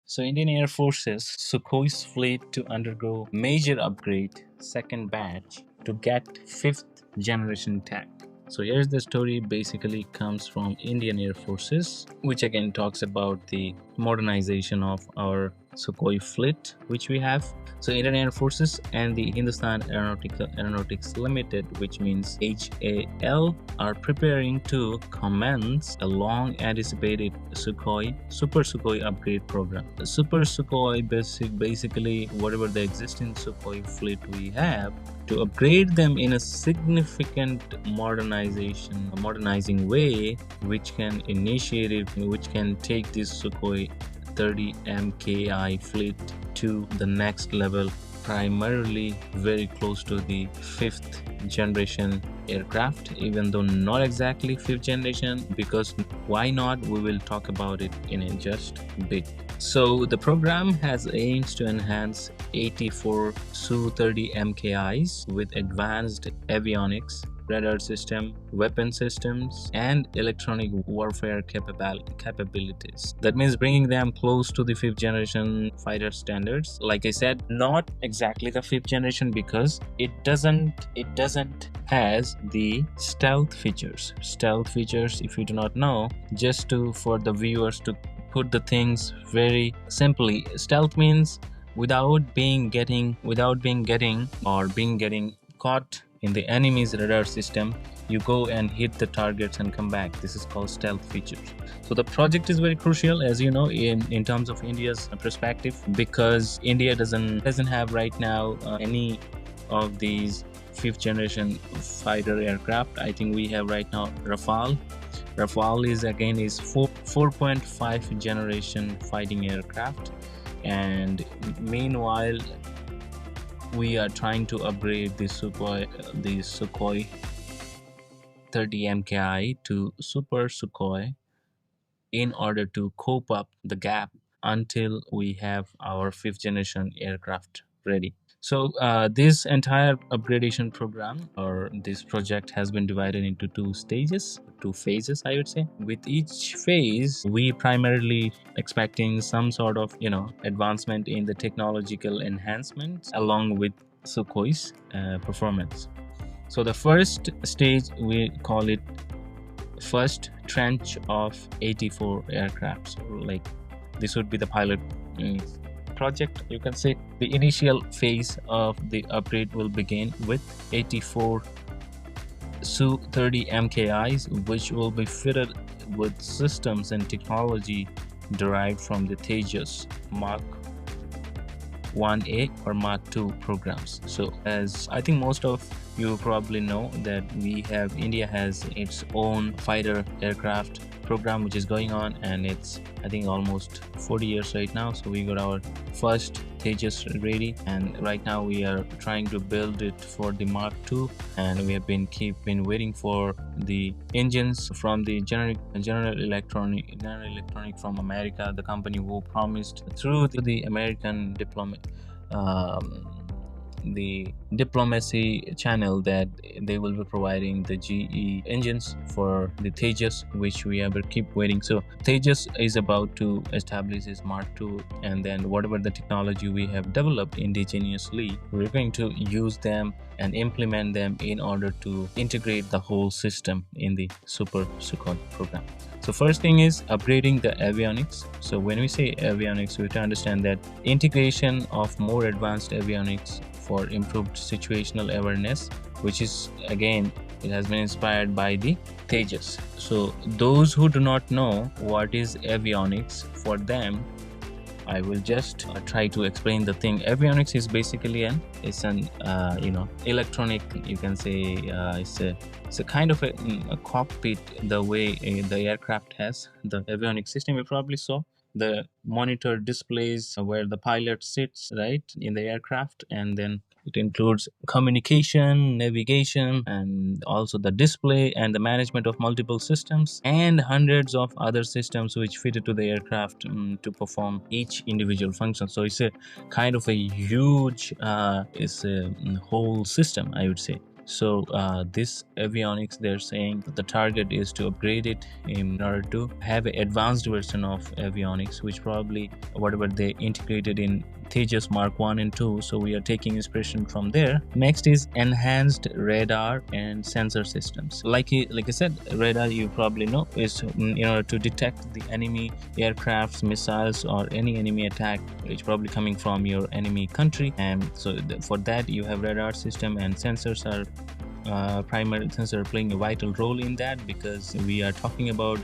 So Indian Air Force's Sukhoi's fleet to undergo major upgrade, second batch, to get fifth generation tech. So here's the story. Basically comes from Indian Air Forces, which again talks about the modernization of our Sukhoi fleet, which we have. So Indian Air Forces and the Hindustan Aeronautics Limited, which means HAL, are preparing to commence a long-anticipated Super Sukhoi upgrade program. The Super Sukhoi basically whatever the existing Sukhoi fleet we have, to upgrade them in a significant modernizing way, which can take this Sukhoi 30 MKI fleet to the next level, primarily very close to the fifth generation aircraft, even though not exactly fifth generation, because why not, we will talk about it in a just bit. So the program has aims to enhance 84 Su-30 MKIs with advanced avionics, radar system, weapon systems, and electronic warfare capabilities. That means bringing them close to the fifth generation fighter standards. Like I said, not exactly the fifth generation, because it doesn't has the stealth features. Stealth features, if you do not know, just to for the viewers to put the things very simply, stealth means without being getting caught in the enemy's radar system, you go and hit the targets and come back. This is called stealth features. So the project is very crucial, as you know, in terms of India's perspective, because India doesn't have right now any of these fifth generation fighter aircraft. I think we have right now Rafale. Rafale is 4.5 generation fighting aircraft, and meanwhile we are trying to upgrade the Sukhoi 30 MKI to Super Sukhoi in order to cope up the gap until we have our fifth generation aircraft ready. So this entire upgradation program, or this project, has been divided into two phases, I would say. With each phase, we primarily expecting some sort of advancement in the technological enhancements along with Sukhoi's performance. So the first stage, we call it first tranche of 84 aircraft. So like this would be the pilot project, you can say. The initial phase of the upgrade will begin with 84 Su-30 MKIs, which will be fitted with systems and technology derived from the Tejas Mark 1A or Mark 2 programs. So as I think most of you probably know, that India has its own fighter aircraft program which is going on, and it's I think almost 40 years right now. So we got our first Tejas ready, and right now we are trying to build it for the Mark II, and we have been waiting for the engines from the General Electronic from America, the company who promised through the American the diplomacy channel that they will be providing the GE engines for the Tejas, which we ever keep waiting. So Tejas is about to establish his Mark II, and then whatever the technology we have developed indigenously, we're going to use them and implement them in order to integrate the whole system in the Super Sukhoi program. So first thing is upgrading the avionics. So when we say avionics, we have to understand that integration of more advanced avionics for improved situational awareness, which is again, it has been inspired by the Tejas. So those who do not know what is avionics, for them I will just try to explain the thing. Avionics is basically an electronic, you can say, it's a kind of a cockpit, the way the aircraft has the avionics system. You probably saw the monitor displays where the pilot sits right in the aircraft, and then it includes communication, navigation, and also the display and the management of multiple systems and hundreds of other systems which fit into the aircraft to perform each individual function. So it's a kind of a huge whole system, I would say. So this avionics, they're saying the target is to upgrade it in order to have an advanced version of avionics, which probably whatever they integrated in Tejas Mark 1 and 2. So we are taking inspiration from there. Next is enhanced radar and sensor systems. Like I said, radar, you probably know, is in order to detect the enemy aircrafts, missiles, or any enemy attack which probably coming from your enemy country. And so for that you have radar system, and sensors are primary sensor playing a vital role in that, because we are talking about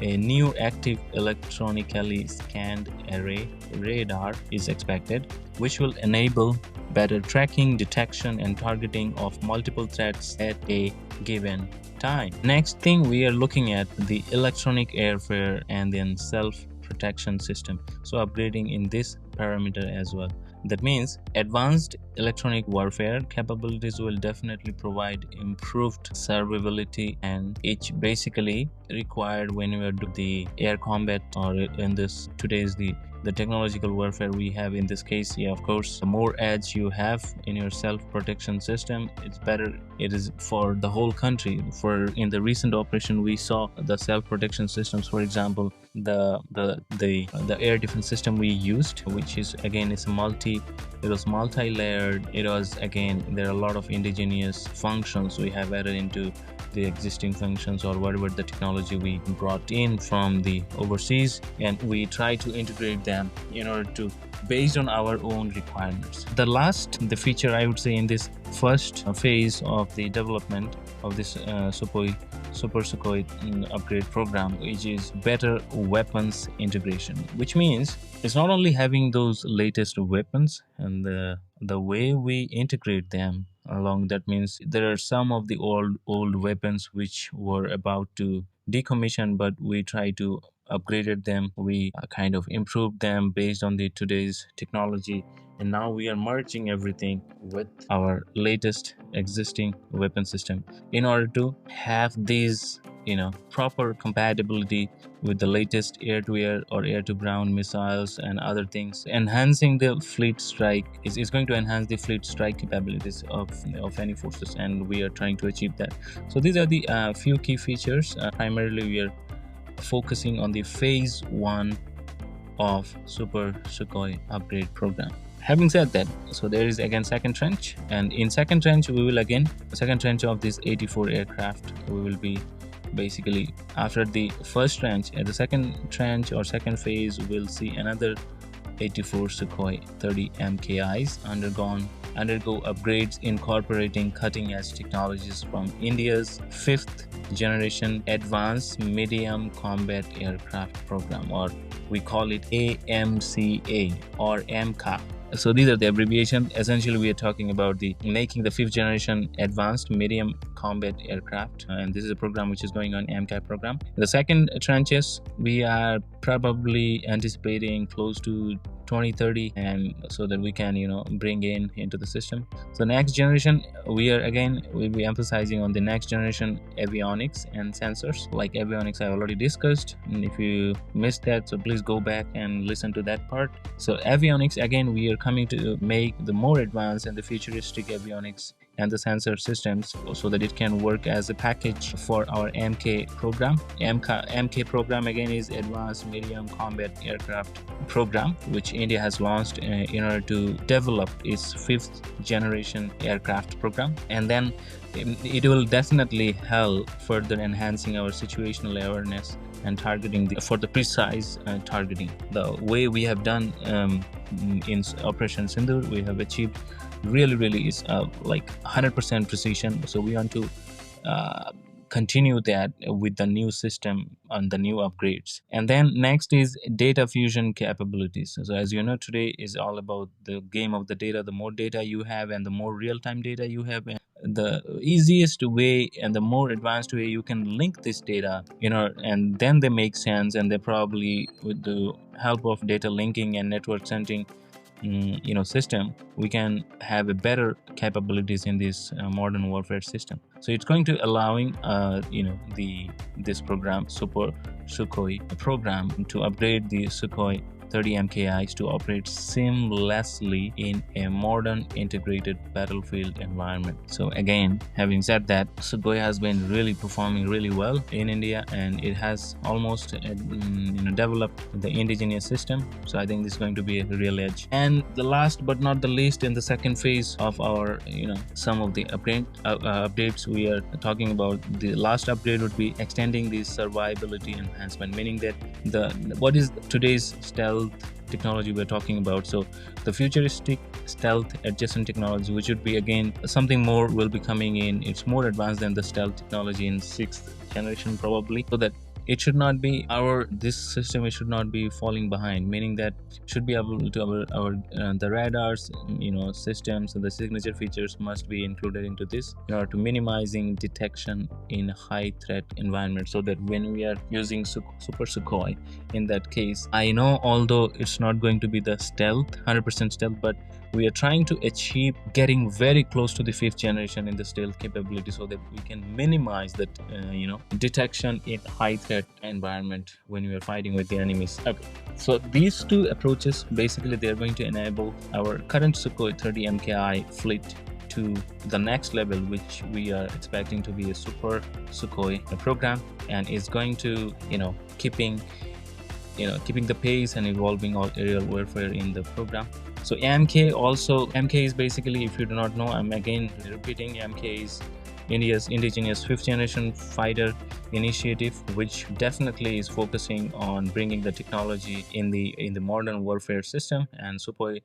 a new active electronically scanned array radar is expected, which will enable better tracking, detection, and targeting of multiple threats at a given time. Next thing, we are looking at the electronic airfare and then self-protection system. So upgrading in this parameter as well. That means advanced electronic warfare capabilities will definitely provide improved survivability, and it's basically required when we do the air combat, or in this today's the technological warfare we have in this case. Yeah, of course, the more edge you have in your self-protection system, it's better. It is for the whole country. For in the recent operation, we saw the self-protection systems, for example, the air defense system we used, which is again is it was multi-layered. It was, again, there are a lot of indigenous functions we have added into the existing functions, or whatever the technology we brought in from the overseas, and we try to integrate them in order to based on our own requirements. The feature I would say in this first phase of the development of this Super Sukhoi upgrade program, which is better weapons integration, which means it's not only having those latest weapons and the way we integrate them along. That means there are some of the old weapons which were about to decommission, but we try to upgraded them. We kind of improved them based on the today's technology, and now we are merging everything with our latest existing weapon system in order to have these proper compatibility with the latest air-to-air or air-to-ground missiles and other things. Enhancing the fleet strike is going to enhance the fleet strike capabilities of any forces, and we are trying to achieve that. So these are the few key features. Primarily we are focusing on the phase 1 of Super Sukhoi upgrade program. Having said that, so there is again second tranche, and in second tranche we will again second tranche of this 84 aircraft, we will be basically after the first tranche. At the second tranche or second phase, we'll see another 84 Sukhoi 30 MKIs undergo upgrades incorporating cutting-edge technologies from India's 5th generation Advanced Medium Combat Aircraft Program, or we call it AMCA or AMCA. So these are the abbreviation. Essentially, we are talking about the making the 5th generation Advanced Medium Combat Aircraft, and this is a program which is going on, AMCA program. The second tranches, we are probably anticipating close to 2030, and so that we can bring into the system. So next generation, we'll be emphasizing on the next generation avionics and sensors. Like avionics, I already discussed, and if you missed that, so please go back and listen to that part. So avionics, again, we are coming to make the more advanced and the futuristic avionics and the sensor systems so that it can work as a package for our AMCA program. AMCA program again is Advanced Medium Combat Aircraft Program, which India has launched in order to develop its 5th generation aircraft program. And then it will definitely help further enhancing our situational awareness and targeting for the precise targeting. The way we have done in Operation Sindoor, we have achieved really is like 100% precision. So we want to continue that with the new system and the new upgrades. And then next is data fusion capabilities. So as you know, today is all about the game of the data. The more data you have and the more real-time data you have, and the easiest way and the more advanced way you can link this data, and then they make sense, and they probably, with the help of data linking and network sensing system, we can have a better capabilities in this modern warfare system. So it's going to allowing this program, Super Sukhoi program, to upgrade the Sukhoi 30 MKIs to operate seamlessly in a modern integrated battlefield environment. So again, having said that, Sukhoi has been really performing really well in India, and it has almost developed the indigenous system. So I think this is going to be a real edge. And the last but not the least, in the second phase of our some of the updates we are talking about, the last upgrade would be extending the survivability enhancement, meaning that what is today's stealth technology we're talking about. So the futuristic stealth adjacent technology, which would be again something more, will be coming in. It's more advanced than the stealth technology in 6th generation probably, so that it should not be this system, it should not be falling behind, meaning that should be able to the radars systems and the signature features must be included into this in order to minimizing detection in high threat environment, so that when we are using Super Sukhoi, in that case, I know although it's not going to be the stealth 100% stealth, but we are trying to achieve getting very close to the 5th generation in the stealth capability, so that we can minimize that detection in high threat environment when we are fighting with the enemies. Okay, so these two approaches basically, they're going to enable our current Sukhoi 30 MKI fleet to the next level, which we are expecting to be a Super Sukhoi program, and is going to keeping the pace and evolving all aerial warfare in the program. So AMCA is basically, if you do not know, I'm again repeating, AMCA is India's indigenous 5th generation fighter initiative, which definitely is focusing on bringing the technology in the modern warfare system. And Super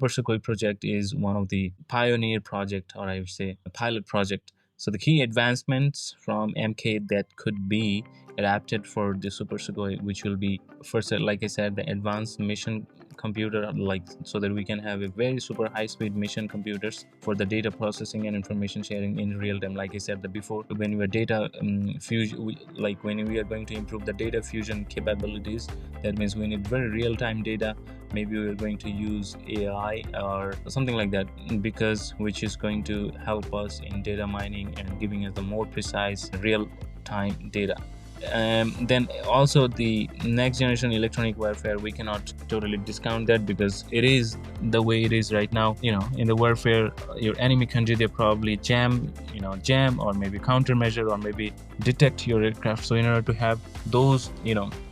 Sukhoi project is one of the pioneer project, or I would say a pilot project. So the key advancements from MK that could be adapted for the Super Sukhoi, which will be first, like I said, the advanced mission computer, so that we can have a very super high-speed mission computers for the data processing and information sharing in real time. Like I said before, when we are data fusion, when we are going to improve the data fusion capabilities, that means we need very real-time data. Maybe we are going to use AI or something like that, because which is going to help us in data mining and giving us the more precise real-time data. Then also the next generation electronic warfare, we cannot totally discount that, because it is the way it is right now. In the warfare, your enemy country, they probably jam or maybe countermeasure or maybe detect your aircraft. So in order to have those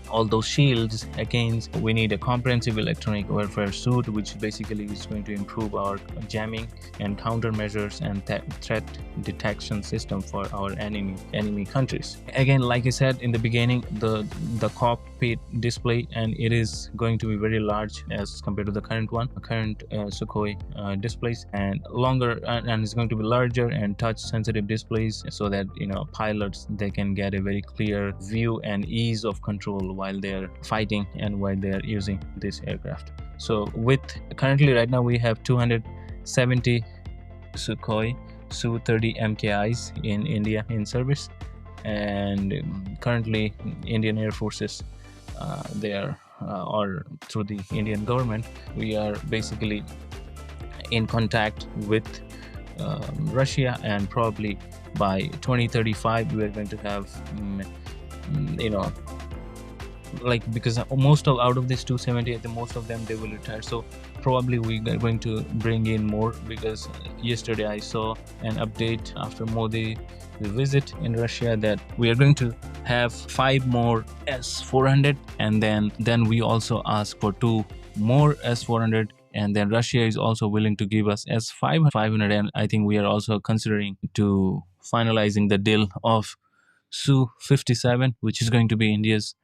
all those shields against, we need a comprehensive electronic warfare suite, which basically is going to improve our jamming and countermeasures and threat detection system for our enemy countries. Again, like I said in the beginning, the cockpit display, and it is going to be very large as compared to the current Sukhoi displays, and longer, and it's going to be larger and touch sensitive displays, so that pilots, they can get a very clear view and ease of control while they're fighting and while they're using this aircraft. So currently right now we have 270 Sukhoi Su-30 MKIs in India in service, and currently Indian Air Forces, or through the Indian government, we are basically in contact with Russia, and probably by 2035 we are going to have because most out of this 270, most of them, they will retire. So probably we are going to bring in more, because yesterday I saw an update after Modi visit in Russia that we are going to have 5 more S-400, and then we also ask for 2 more S-400, and then Russia is also willing to give us S-500, and I think we are also considering to finalizing the deal of Su-57, which is going to be India's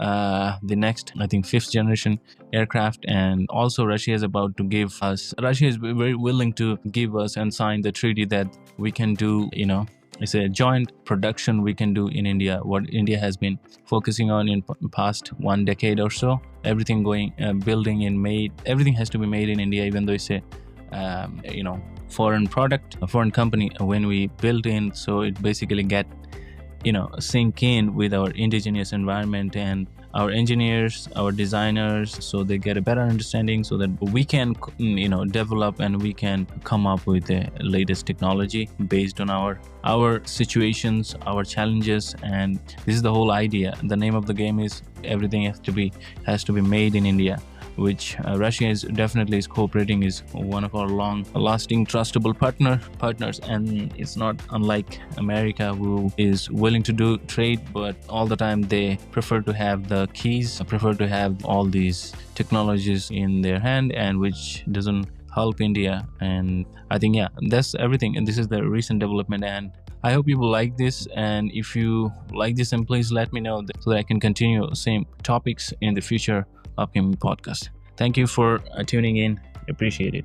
the next, I think, 5th generation aircraft. And also Russia is very willing to give us and sign the treaty that we can do, it's a joint production we can do in India, what India has been focusing on in past 1 decade or so. Everything building and made, everything has to be made in India, even though it's a foreign product, a foreign company. When we build in, so it basically get sink in with our indigenous environment and our engineers, our designers, so they get a better understanding, so that we can develop and we can come up with the latest technology based on our situations, our challenges. And this is the whole idea. The name of the game is everything has to be made in India. which Russia is definitely is cooperating, is one of our long-lasting, trustable partners, and it's not unlike America, who is willing to do trade, but all the time they prefer to have the keys, prefer to have all these technologies in their hand, and which doesn't help India. And I think, yeah, that's everything. And this is the recent development, and I hope you will like this. And if you like this, then please let me know so that I can continue same topics in the future upcoming podcast. Thank you for tuning in. Appreciate it.